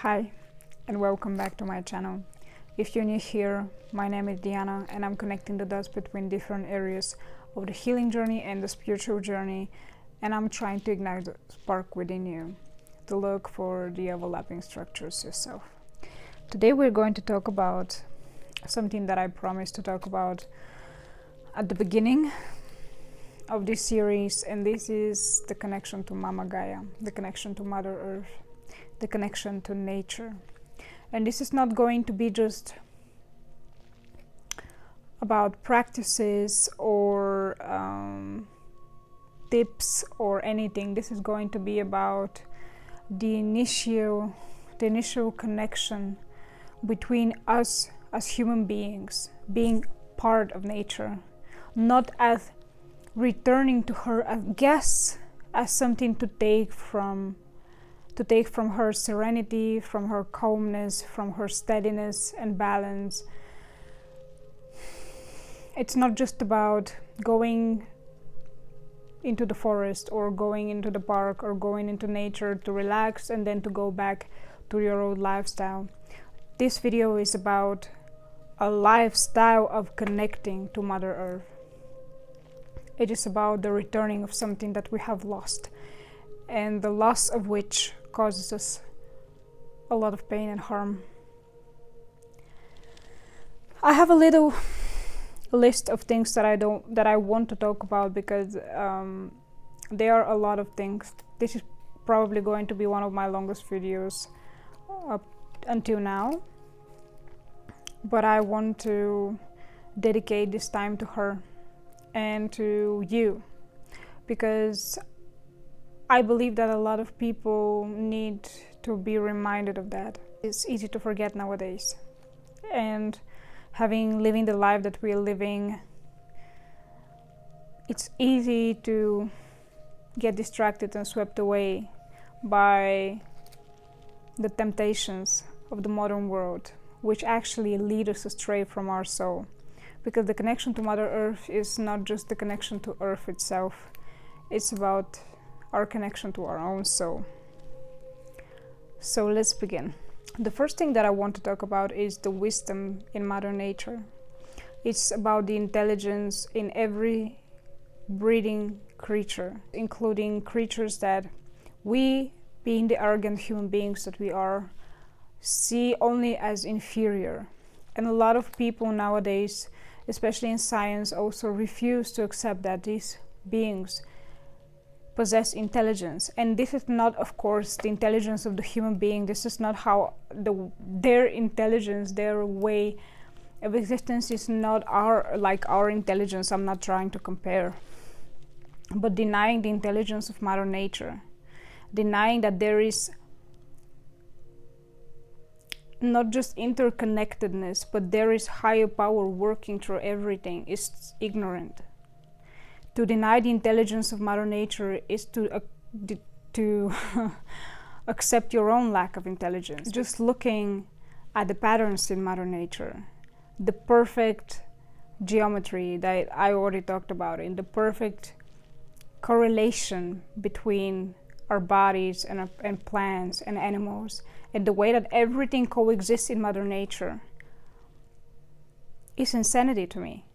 Hi, and welcome back to my channel. If you're new here, my name is Diana, and I'm connecting the dots between different areas of the healing journey and the spiritual journey, and I'm trying to ignite the spark within you to look for the overlapping structures yourself. Today we're going to talk about something that I promised to talk about at the beginning of this series, and this is the connection to Mama Gaia, the connection to Mother Earth, the connection to nature. And this is not going to be just about practices or tips or anything. This is going to be about the initial connection between us as human beings, being part of nature, not as returning to her as guests, as something to take from her serenity, from her calmness, from her steadiness and balance. It's not just about going into the forest or going into the park or going into nature to relax and then to go back to your old lifestyle. This video is about a lifestyle of connecting to Mother Earth. It is about the returning of something that we have lost, and the loss of which causes us a lot of pain and harm. I have a little list of things that I want to talk about because there are a lot of things. This is probably going to be one of my longest videos up until now, but I want to dedicate this time to her and to you, because I believe that a lot of people need to be reminded of that. It's easy to forget nowadays, and living the life that we're living, it's easy to get distracted and swept away by the temptations of the modern world, which actually lead us astray from our soul. Because the connection to Mother Earth is not just the connection to Earth itself, it's about our connection to our own soul. So let's begin. The first thing that I want to talk about is the wisdom in Mother Nature. It's about the intelligence in every breathing creature, including creatures that we, being the arrogant human beings that we are, see only as inferior. And a lot of people nowadays, especially in science, also refuse to accept that these beings possess intelligence. And this is not, of course, the intelligence of the human being. This is not how their intelligence, their way of existence is not like our intelligence. I'm not trying to compare, but denying the intelligence of Mother Nature, denying that there is not just interconnectedness, but there is higher power working through everything, is ignorant. To deny the intelligence of Mother Nature is to accept your own lack of intelligence. Just looking at the patterns in Mother Nature, the perfect geometry that I already talked about, in the perfect correlation between our bodies and plants and animals, and the way that everything coexists in Mother Nature, is insanity to me.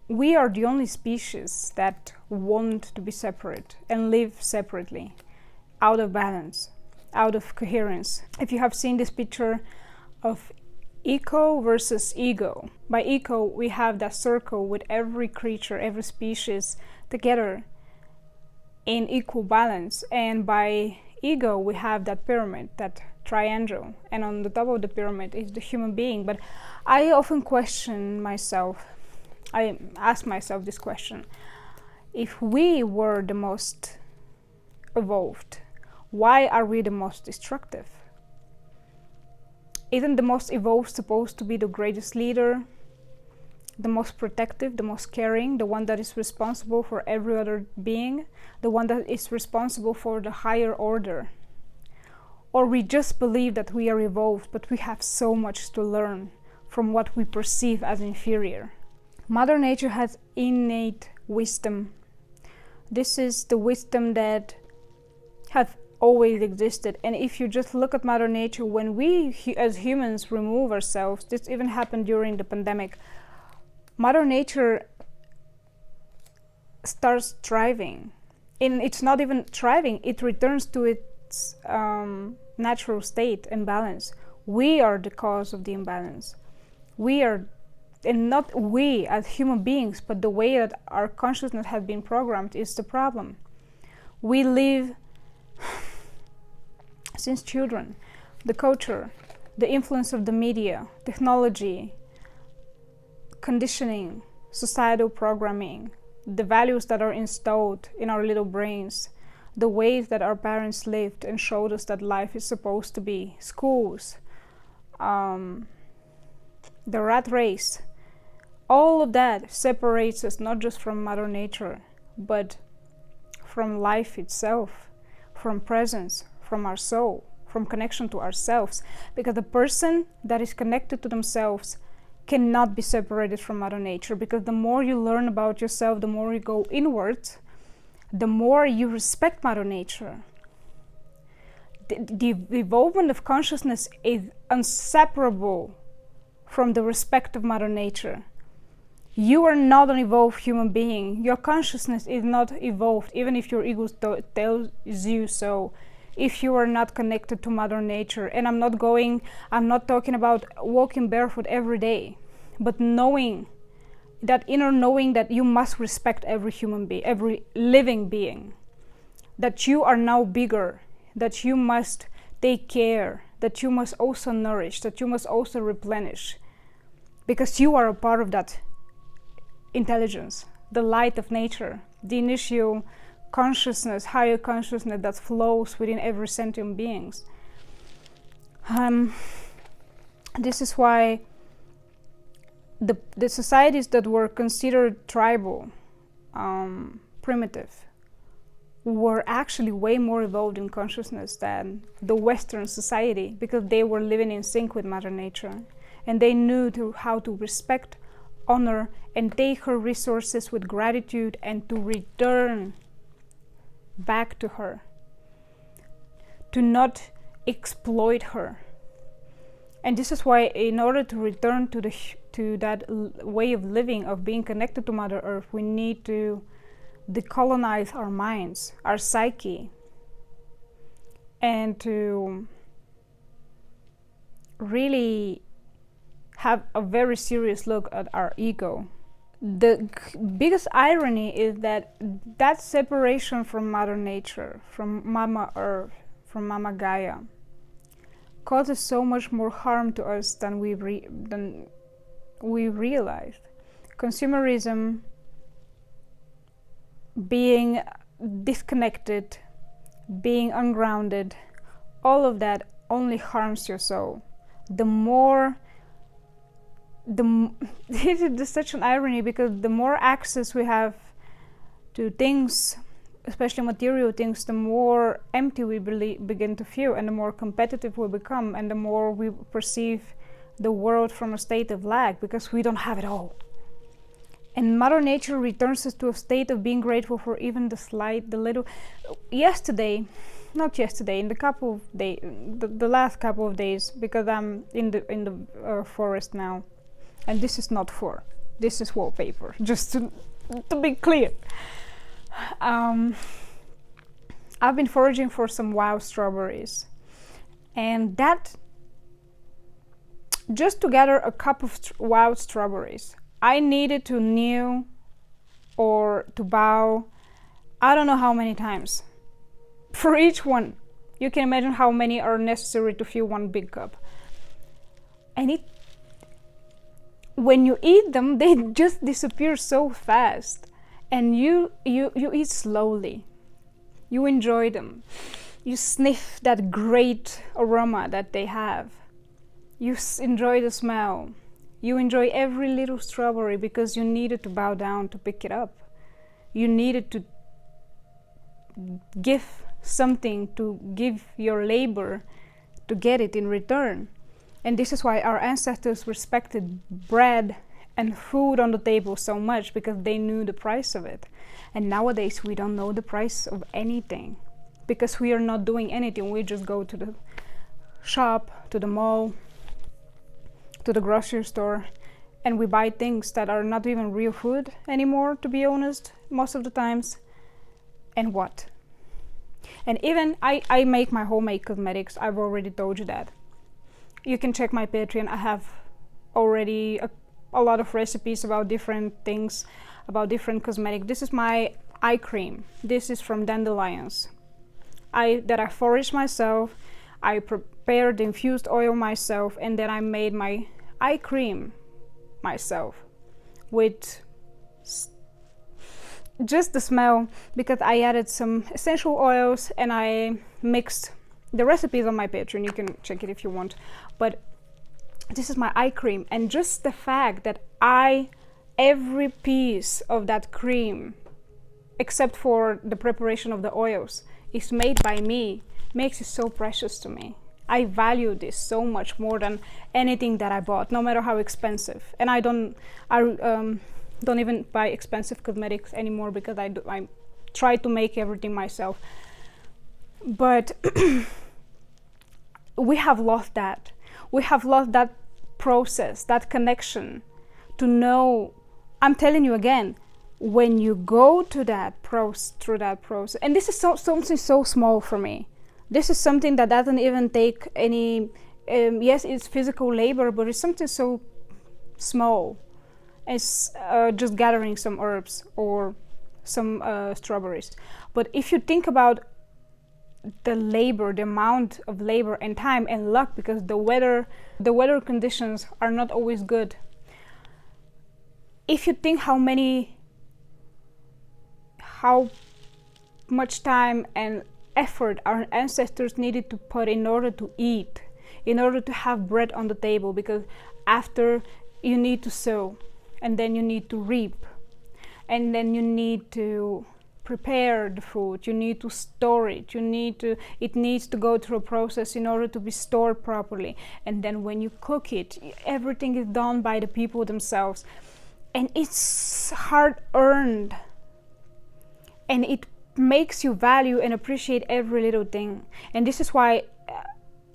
We are the only species that want to be separate and live separately, out of balance, out of coherence. If you have seen this picture of eco versus ego, by eco we have that circle with every creature, every species together in equal balance, and by ego we have that pyramid, that triangle, and on the top of the pyramid is the human being. But I often question myself, I ask myself this question: if we were the most evolved, why are we the most destructive? Isn't the most evolved supposed to be the greatest leader, the most protective, the most caring, the one that is responsible for every other being, the one that is responsible for the higher order? Or we just believe that we are evolved, but we have so much to learn from what we perceive as inferior? Mother Nature has innate wisdom. This is the wisdom that has always existed. And if you just look at Mother Nature, when we as humans remove ourselves, this even happened during the pandemic, Mother Nature starts thriving. And it's not even thriving, it returns to its natural state and balance. We are the cause of the imbalance. We are, and not we as human beings, but the way that our consciousness has been programmed is the problem. We live, since children, the culture, the influence of the media, technology, conditioning, societal programming, the values that are installed in our little brains, the ways that our parents lived and showed us that life is supposed to be, schools, the rat race, all of that separates us not just from Mother Nature, but from life itself, from presence, from our soul, from connection to ourselves. Because the person that is connected to themselves cannot be separated from Mother Nature, because the more you learn about yourself, the more you go inward, the more you respect Mother Nature. The evolvement of consciousness is inseparable from the respect of Mother Nature. You are not an evolved human being. Your consciousness is not evolved, even if your ego tells you so. If you are not connected to Mother Nature, and I'm not talking about walking barefoot every day, but knowing, that inner knowing that you must respect every human being, every living being, that you are now bigger, that you must take care, that you must also nourish, that you must also replenish, because you are a part of that intelligence, the light of nature, the initial consciousness, higher consciousness that flows within every sentient beings. This is why the societies that were considered tribal, primitive, were actually way more evolved in consciousness than the Western society, because they were living in sync with Mother Nature, and they knew how to respect, honor, and take her resources with gratitude, and to return back to her, to not exploit her. And this is why, in order to return to that way of living, of being connected to Mother Earth, we need to decolonize our minds, our psyche, and to really have a very serious look at our ego. The biggest irony is that that separation from Mother Nature, from Mama Earth, from Mama Gaia, causes so much more harm to us than we realized. Consumerism, being disconnected, being ungrounded, all of that only harms your soul. This is such an irony, because the more access we have to things, especially material things, the more empty we begin to feel, and the more competitive we become, and the more we perceive the world from a state of lack, because we don't have it all. And Mother Nature returns us to a state of being grateful for even the little. Not yesterday, in the last couple of days, because I'm in the forest now. And this is not this is wallpaper, just to be clear. I've been foraging for some wild strawberries, and that, just to gather a cup of wild strawberries, I needed to kneel or to bow, I don't know how many times, for each one. You can imagine how many are necessary to fill one big cup. And when you eat them, they just disappear so fast, and you eat slowly. You enjoy them. You sniff that great aroma that they have. You enjoy the smell. You enjoy every little strawberry, because you needed to bow down to pick it up. You needed to give something, to give your labor to get it in return. And this is why our ancestors respected bread and food on the table so much, because they knew the price of it. And nowadays we don't know the price of anything. because we are not doing anything. We just go to the shop, to the mall, to the grocery store, and we buy things that are not even real food anymore, to be honest, most of the times. And what? And even I make my homemade cosmetics. I've already told you that. You can check my Patreon. I have already a lot of recipes about different things, about different cosmetics. This is my eye cream. This is from Dandelions. I foraged myself. I prepared the infused oil myself, and then I made my eye cream myself with just the smell, because I added some essential oils and I mixed the recipes on my Patreon. You can check it if you want. But this is my eye cream, and just the fact that every piece of that cream, except for the preparation of the oils, is made by me, makes it so precious to me. I value this so much more than anything that I bought, no matter how expensive. And I don't even buy expensive cosmetics anymore, because I try to make everything myself. But we have lost that. We have lost that process, that connection to know. I'm telling you again, when you go to through that process, and this is something so small for me. This is something that doesn't even take any, yes, it's physical labor, but it's something so small. It's just gathering some herbs or some strawberries. But if you think about the labor, the amount of labor and time and luck, because the weather conditions are not always good. If you think how much time and effort our ancestors needed to put in order to eat, in order to have bread on the table, because after you need to sow, and then you need to reap, and then you need to prepare the food, you need to store it, it needs to go through a process in order to be stored properly, and then when you cook it, everything is done by the people themselves, and it's hard earned, and it makes you value and appreciate every little thing. And this is why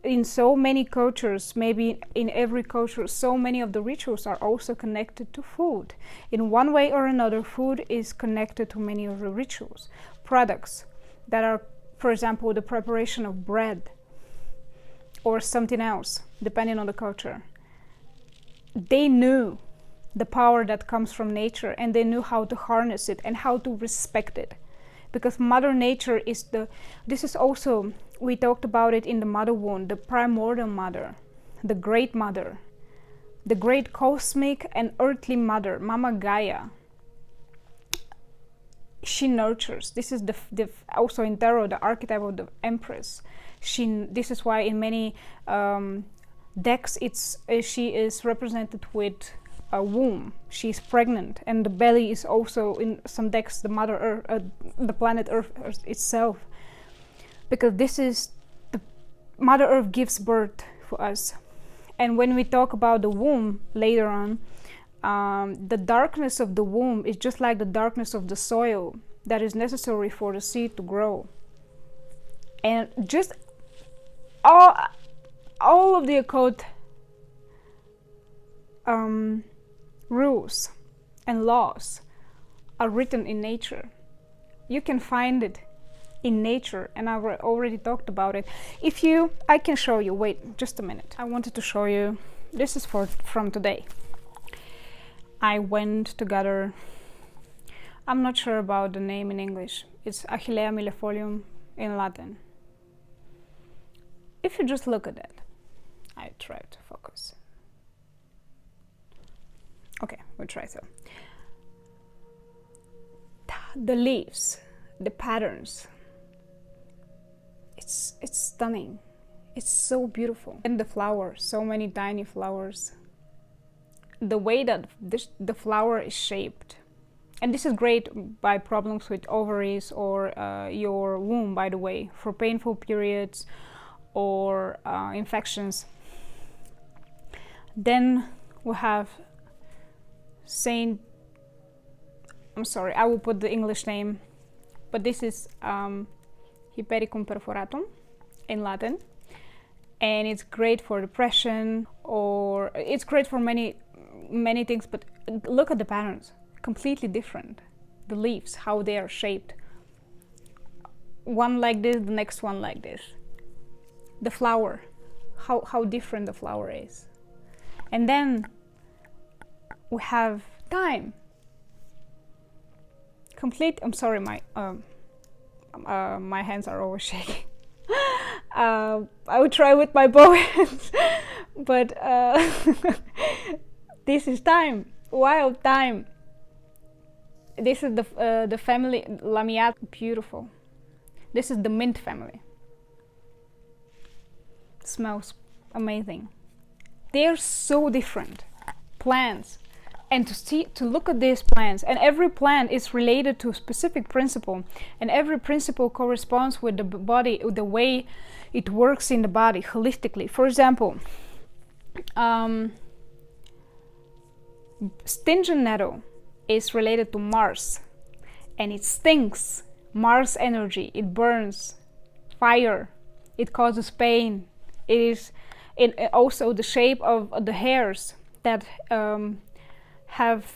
in so many cultures, maybe in every culture, so many of the rituals are also connected to food. In one way or another, food is connected to many of the rituals. Products that are, for example, the preparation of bread or something else, depending on the culture. They knew the power that comes from nature, and they knew how to harness it and how to respect it. Because Mother Nature is this is also, we talked about it in the Mother Wound, the primordial mother, the great mother, the great cosmic and earthly mother, Mama Gaia. She nurtures. This is also in tarot, the archetype of the Empress. This is why in many decks she is represented with a womb. She's pregnant, and the belly is also in some decks the Mother Earth, the planet Earth itself, because this is the Mother Earth gives birth for us. And when we talk about the womb later on, the darkness of the womb is just like the darkness of the soil that is necessary for the seed to grow. And just all of the occult rules and laws are written in nature. You can find it in nature, and I've already talked about it. I can show you, wait just a minute. I wanted to show you, this is from today. I went to gather, I'm not sure about the name in English, it's Achillea millefolium in Latin. If you just look at it, I try to focus. Okay, we'll try so. The leaves, the patterns, it's stunning. It's so beautiful. And the flowers, so many tiny flowers. The way that the flower is shaped. And this is great by problems with ovaries or your womb, by the way, for painful periods or infections. Then we have I will put the English name, but this is Hypericum perforatum in Latin, and it's great for depression, or it's great for many things. But look at the patterns, completely different. The leaves, how they are shaped, one like this, the next one like this. The flower, how different the flower is. And then we have thyme. I'm sorry, my hands are always shaking. I would try with my bow hands, but this is thyme, wild thyme. This is the family Lamiata, beautiful. This is the mint family. Smells amazing. They're so different plants, and to look at these plants, and every plant is related to a specific principle, and every principle corresponds with the body, the way it works in the body holistically. For example, stinging nettle is related to Mars, and it stinks. Mars energy, it burns, fire, it causes pain. It is also the shape of the hairs that have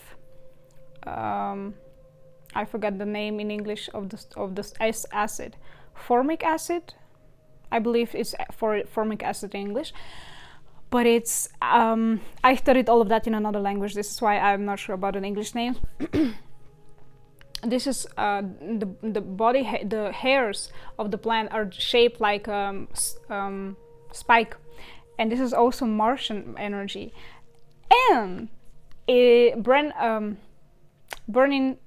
I forgot the name in English of this acid, formic acid. I believe it's for formic acid in English, but it's I studied all of that in another language. This is why I'm not sure about an English name. This is the body, the hairs of the plant are shaped like spike, and this is also Martian energy. And burning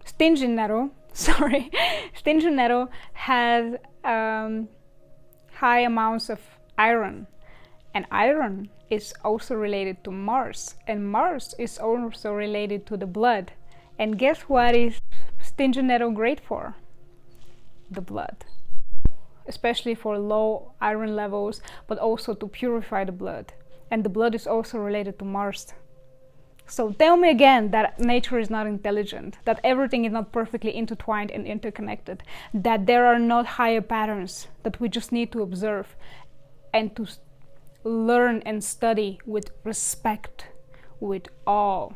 stinging nettle, sorry, stinging nettle has high amounts of iron, and iron is also related to Mars, and Mars is also related to the blood. And guess what is stinging nettle great for? The blood, especially for low iron levels, but also to purify the blood. And the blood is also related to Mars. So tell me again that nature is not intelligent, that everything is not perfectly intertwined and interconnected, that there are not higher patterns that we just need to observe and to learn and study with respect, with awe,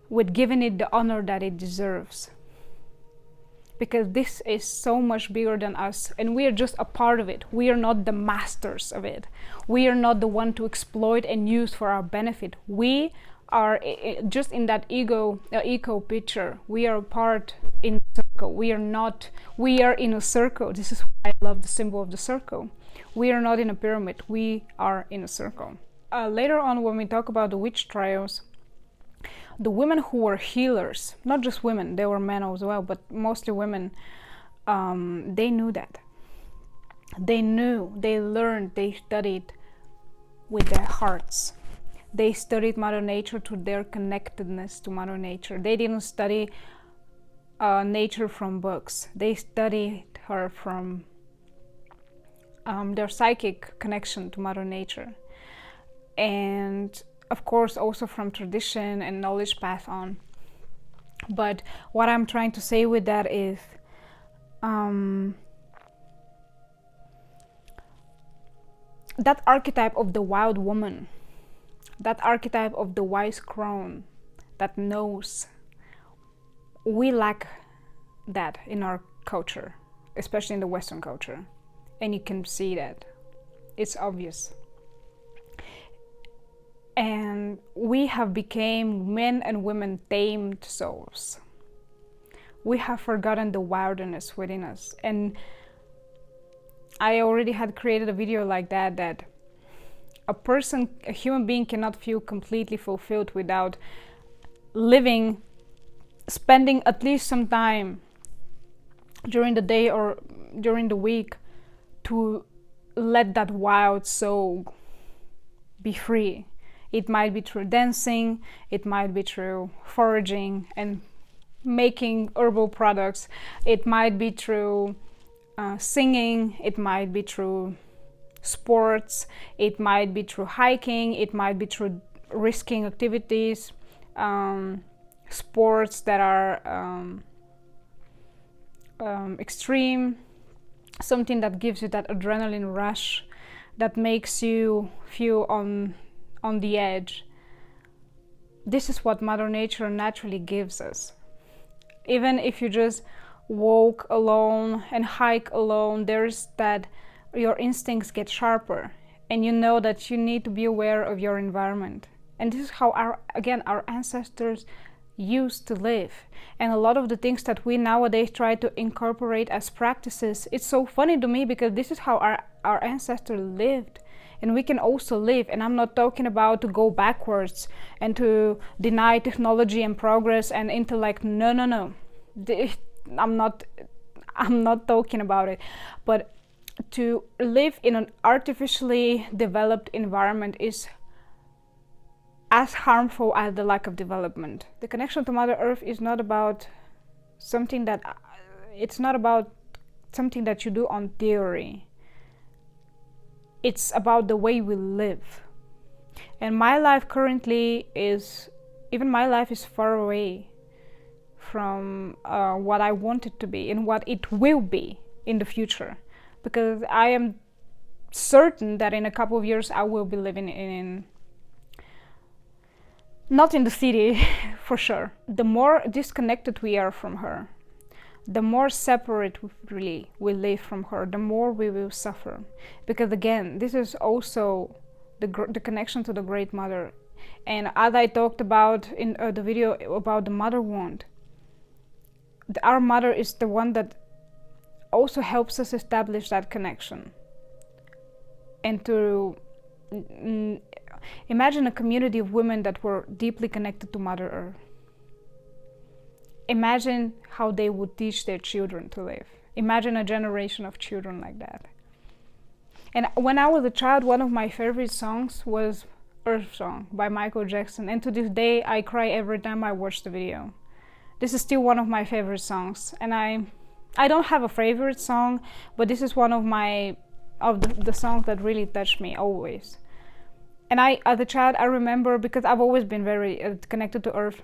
with giving it the honor that it deserves. Because this is so much bigger than us, and we are just a part of it. We are not the masters of it. We are not the one to exploit and use for our benefit. We are just in that eco picture. We are a part in the circle. We are in a circle. This is why I love the symbol of the circle. We are not in a pyramid. We are in a circle. Later on, when we talk about the witch trials, the women who were healers, not just women, they were men as well, but mostly women, they knew that. They knew, they learned, they studied with their hearts. They studied Mother Nature to their connectedness to Mother Nature. They didn't study nature from books. They studied her from their psychic connection to Mother Nature. And of course also from tradition and knowledge passed on. But what I'm trying to say with that is that archetype of the wild woman, that archetype of the wise crone that knows, we lack that in our culture, especially in the Western culture, and you can see that. It's obvious. And we have become men and women tamed souls. We have forgotten the wilderness within us. And I already had created a video like that, that a human being cannot feel completely fulfilled without spending at least some time during the day or during the week to let that wild soul be free. It might be through dancing, it might be through foraging and making herbal products, it might be through singing, it might be through sports, it might be through hiking, it might be through risking activities, sports that are extreme, something that gives you that adrenaline rush, that makes you feel on the edge. This is what Mother Nature naturally gives us. Even if you just walk alone and hike alone, there's that your instincts get sharper, and you know that you need to be aware of your environment. And this is how our ancestors used to live. And a lot of the things that we nowadays try to incorporate as practices, it's so funny to me because this is how our ancestors lived. And we can also live. And I'm not talking about to go backwards and to deny technology and progress and intellect. No. I'm not talking about it. But to live in an artificially developed environment is as harmful as the lack of development. The connection to Mother Earth is not about something that you do on theory. It's about the way we live. And my life currently is far away from what I want it to be and what it will be in the future. Because I am certain that in a couple of years I will be living not in the city, for sure. The more disconnected we are from her, the more separate really we live from her, the more we will suffer. Because again, this is also the connection to the Great Mother. And as I talked about in the video about the mother wound, our mother is the one that also helps us establish that connection. And to imagine a community of women that were deeply connected to Mother Earth. Imagine how they would teach their children to live. Imagine a generation of children like that. And when I was a child, one of my favorite songs was Earth Song by Michael Jackson. And to this day, I cry every time I watch the video. This is still one of my favorite songs. And I don't have a favorite song, but this is one of the songs that really touched me always. And as a child, I remember, because I've always been very connected to Earth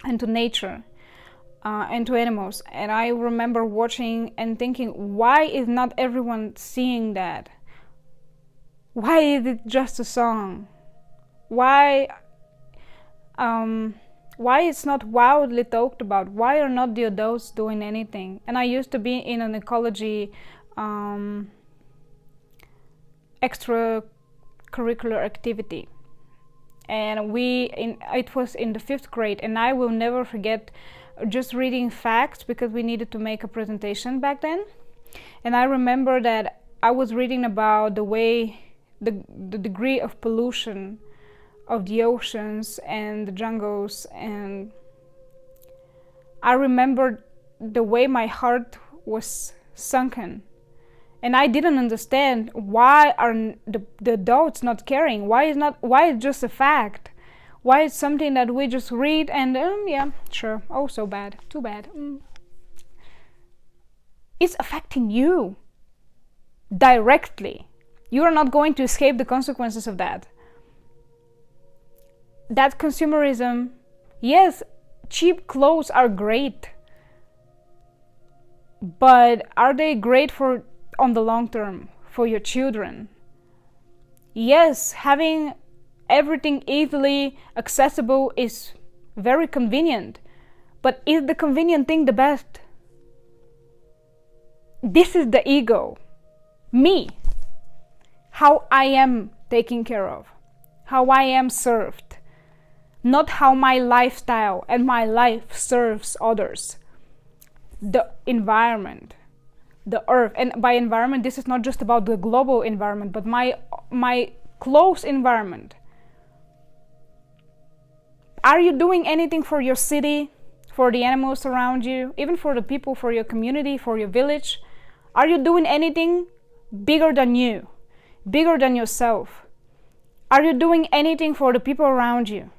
and to nature and to animals. And I remember watching and thinking, why is not everyone seeing that? Why is it just a song? Why it's not wildly talked about? Why are not the adults doing anything? And I used to be in an ecology extracurricular activity, and it was in the 5th grade, and I will never forget just reading facts because we needed to make a presentation back then. And I remember that I was reading about the degree of pollution of the oceans and the jungles, and I remember the way my heart was sunken. And I didn't understand why are the adults not caring? Why it's just a fact? Why it's something that we just read and yeah, sure, oh, so bad, too bad. It's affecting you directly. You are not going to escape the consequences of that. That consumerism, yes, cheap clothes are great, but are they great on the long term for your children? Yes, having everything easily accessible is very convenient, but is the convenient thing the best? This is the ego. Me. How I am taken care of. How I am served. Not how my lifestyle and my life serves others. The environment. The earth. And by environment, this is not just about the global environment, but my close environment. Are you doing anything for your city, for the animals around you, even for the people, for your community, for your village? Are you doing anything bigger than you, bigger than yourself? Are you doing anything for the people around you?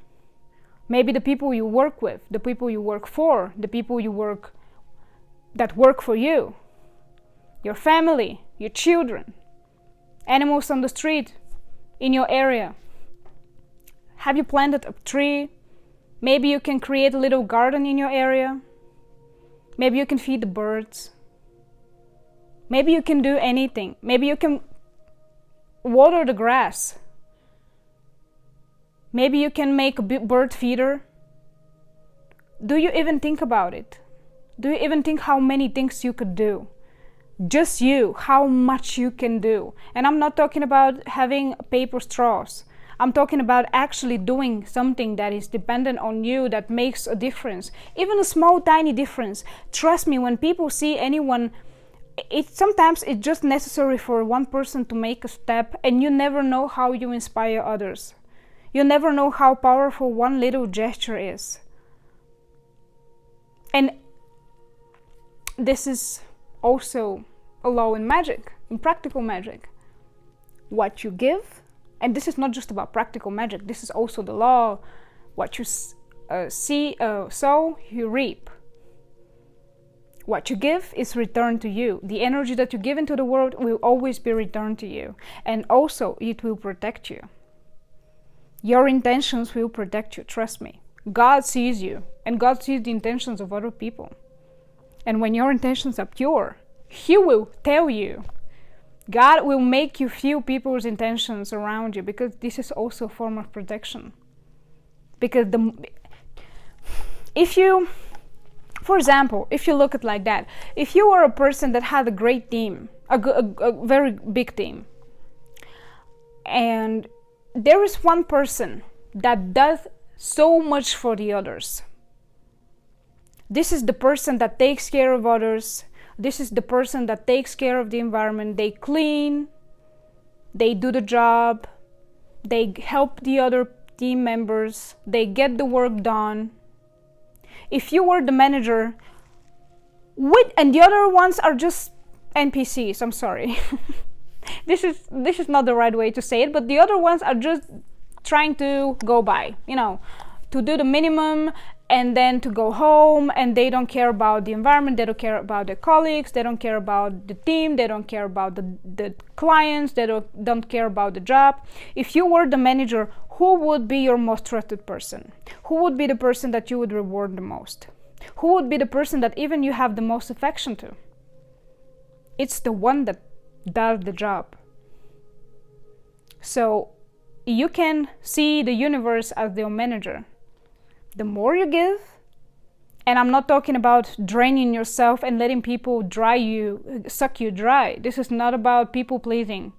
Maybe the people you work with, the people you work for, the people that work for you, your family, your children, animals on the street, in your area. Have you planted a tree Maybe you can create a little garden in your area. Maybe you can feed the birds. Maybe you can do anything. Maybe you can water the grass. Maybe you can make a bird feeder. Do you even think about it? Do you even think how many things you could do? Just you, how much you can do. And I'm not talking about having paper straws. I'm talking about actually doing something that is dependent on you, that makes a difference. Even a small, tiny difference. Trust me, when people see anyone, sometimes it's just necessary for one person to make a step, and you never know how you inspire others. You never know how powerful one little gesture is. And this is also a law in magic, in practical magic. What you give, and this is not just about practical magic, this is also the law. What you sow, you reap. What you give is returned to you. The energy that you give into the world will always be returned to you. And also, it will protect you. Your intentions will protect you, trust me. God sees you, and God sees the intentions of other people. And when your intentions are pure, He will tell you. God will make you feel people's intentions around you, because this is also a form of protection. Because for example, if you look at it like that, if you were a person that had a great team, a very big team, and there is one person that does so much for the others. This is the person that takes care of others. This is the person that takes care of the environment. They clean, they do the job, they help the other team members, they get the work done. If you were the manager, and the other ones are just NPCs, I'm sorry. This is not the right way to say it, but the other ones are just trying to go by, to do the minimum and then to go home, and they don't care about the environment, they don't care about their colleagues, they don't care about the team, they don't care about the clients, they don't care about the job. If you were the manager, who would be your most trusted person? Who would be the person that you would reward the most? Who would be the person that even you have the most affection to? It's the one that does the job. So you can see the universe as your manager. The more you give, and I'm not talking about draining yourself and letting people suck you dry. This is not about people pleasing.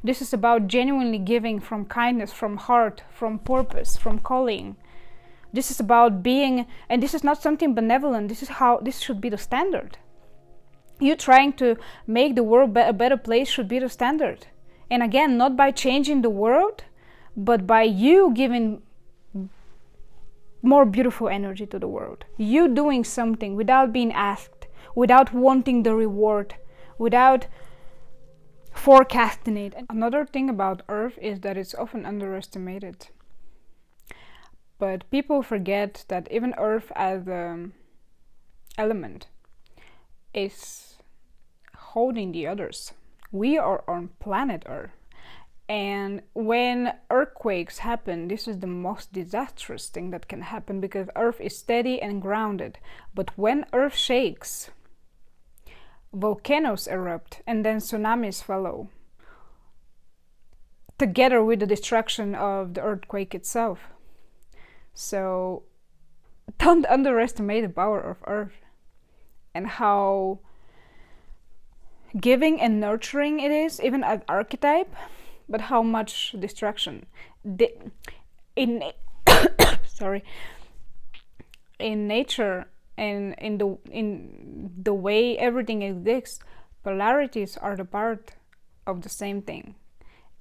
This is about genuinely giving from kindness, from heart, from purpose, from calling. This is about being, and this is not something benevolent. This should be the standard. You trying to make the world a better place should be the standard. And again, not by changing the world, but by you giving more beautiful energy to the world. You doing something without being asked, without wanting the reward, without forecasting it. Another thing about Earth is that it's often underestimated. But people forget that even Earth as an element is holding the others. We are on planet Earth. And when earthquakes happen, this is the most disastrous thing that can happen, because Earth is steady and grounded. But when Earth shakes, volcanoes erupt and then tsunamis follow, together with the destruction of the earthquake itself. So don't underestimate the power of Earth and how giving and nurturing it is, even as archetype. But how much destruction in nature and in the way everything exists, polarities are the part of the same thing.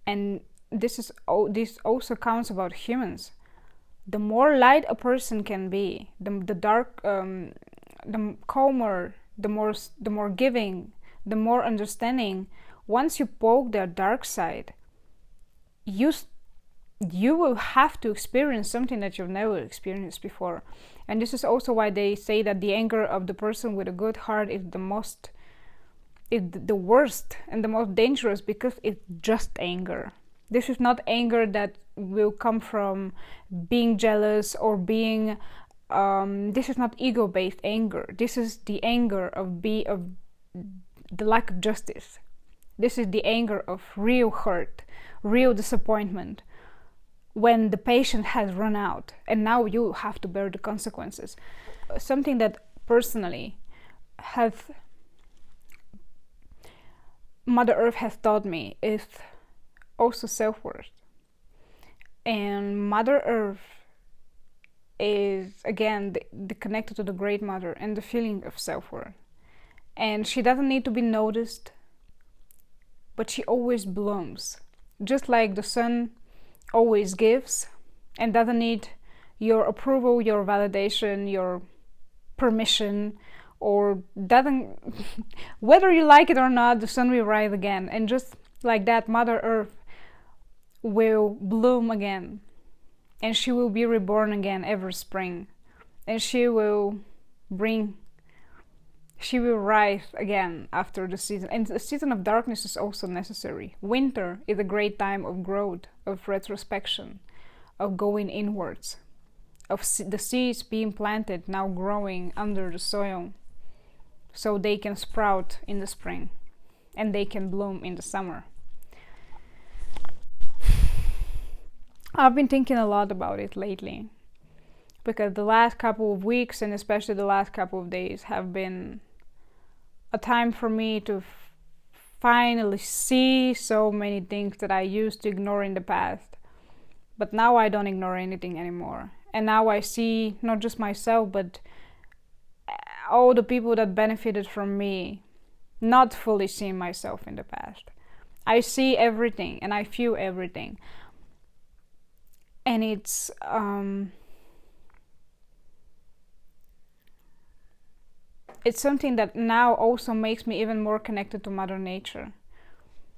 And this also counts about humans. The more light a person can be, the calmer, the more giving, the more understanding. Once you poke their dark side, you will have to experience something that you've never experienced before. And this is also why they say that the anger of the person with a good heart is the worst and the most dangerous, because it's just anger. This is not anger that will come from being jealous or being this is not ego-based anger. This is the anger of the lack of justice. This is the anger of real hurt, real disappointment, when the patient has run out and now you have to bear the consequences. Something that personally Mother Earth has taught me is also self-worth. And Mother Earth is, again, the connected to the Great Mother and the feeling of self-worth. And she doesn't need to be noticed, but she always blooms. Just like the sun always gives and doesn't need your approval, your validation, your permission, or doesn't whether you like it or not, the sun will rise again. And just like that, Mother Earth will bloom again, and she will be reborn again every spring, and she will rise again after the season. And the season of darkness is also necessary. Winter is a great time of growth, of retrospection, of going inwards, of the seeds being planted, now growing under the soil, so they can sprout in the spring and they can bloom in the summer. I've been thinking a lot about it lately, because the last couple of weeks and especially the last couple of days have been a time for me to finally see so many things that I used to ignore in the past. But now I don't ignore anything anymore. And now I see not just myself, but all the people that benefited from me not fully seeing myself in the past. I see everything and I feel everything. And it's something that now also makes me even more connected to Mother Nature.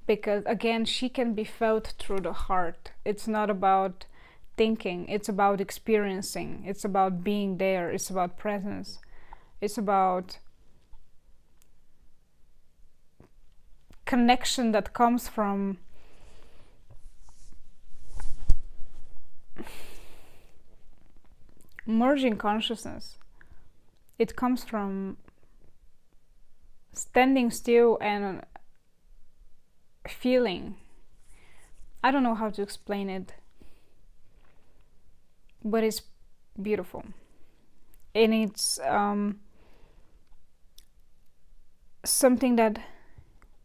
Because again, she can be felt through the heart. It's not about thinking, it's about experiencing, it's about being there, it's about presence, it's about connection that comes from merging consciousness. It comes from standing still and feeling. I don't know how to explain it, but it's beautiful. And it's something that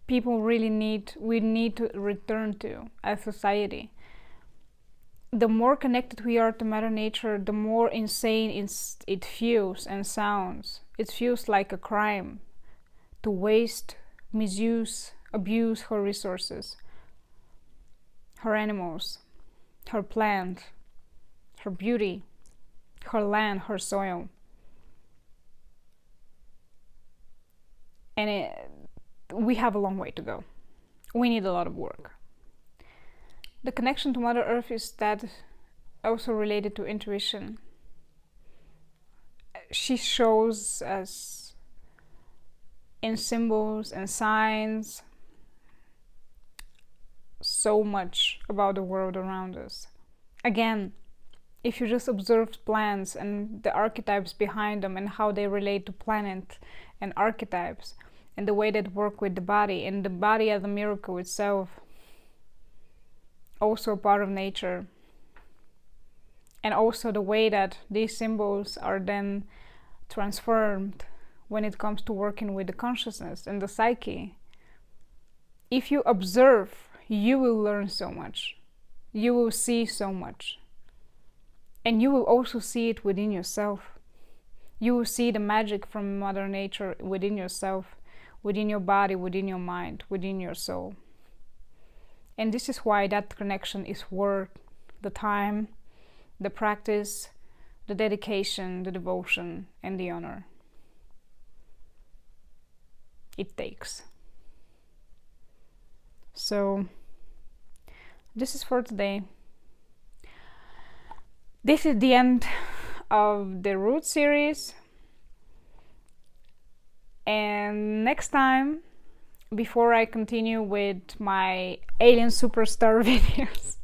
people really we need to return to as society. The more connected we are to Mother Nature, the more insane it feels and sounds. It feels like a crime to waste, misuse, abuse her resources, her animals, her plant, her beauty, her land, her soil. And we have a long way to go. We need a lot of work. The connection to Mother Earth is that also related to intuition. She shows us in symbols and signs so much about the world around us. Again, if you just observe plants and the archetypes behind them and how they relate to planet and archetypes and the way that work with the body, and the body as a miracle itself, also part of nature, and also the way that these symbols are then transformed when it comes to working with the consciousness and the psyche. If you observe, you will learn so much. You will see so much. And you will also see it within yourself. You will see the magic from Mother Nature within yourself, within your body, within your mind, within your soul. And this is why that connection is worth the time, the practice, the dedication, the devotion, and the honor it takes. So, this is for today. This is the end of the Root series. And next time, before I continue with my Alien Superstar videos,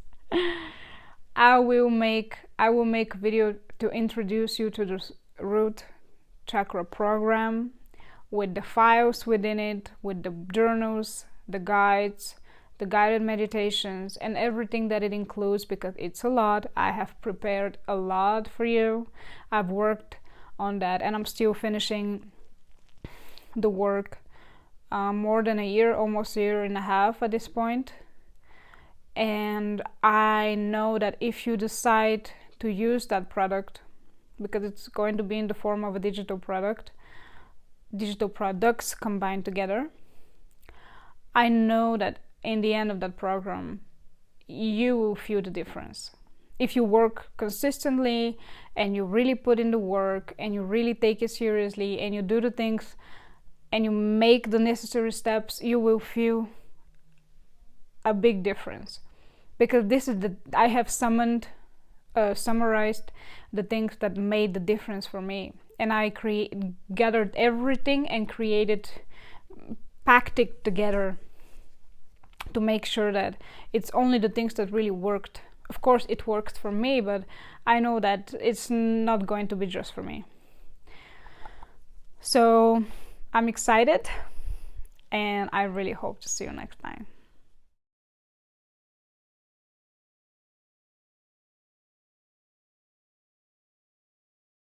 I will make a video to introduce you to the root chakra program, with the files within it, with the journals, the guides, the guided meditations, and everything that it includes, because it's a lot. I have prepared a lot for you. I've worked on that, and I'm still finishing the work. More than a year, almost a year and a half at this point. And I know that if you decide to use that product, because it's going to be in the form of a digital product, digital products combined together, I know that in the end of that program, you will feel the difference. If you work consistently and you really put in the work and you really take it seriously and you do the things and you make the necessary steps, you will feel a big difference. Because this is I have summarized the things that made the difference for me, and I gathered everything and packed it together to make sure that it's only the things that really worked. Of course it worked for me, but I know that it's not going to be just for me. So I'm excited, and I really hope to see you next time.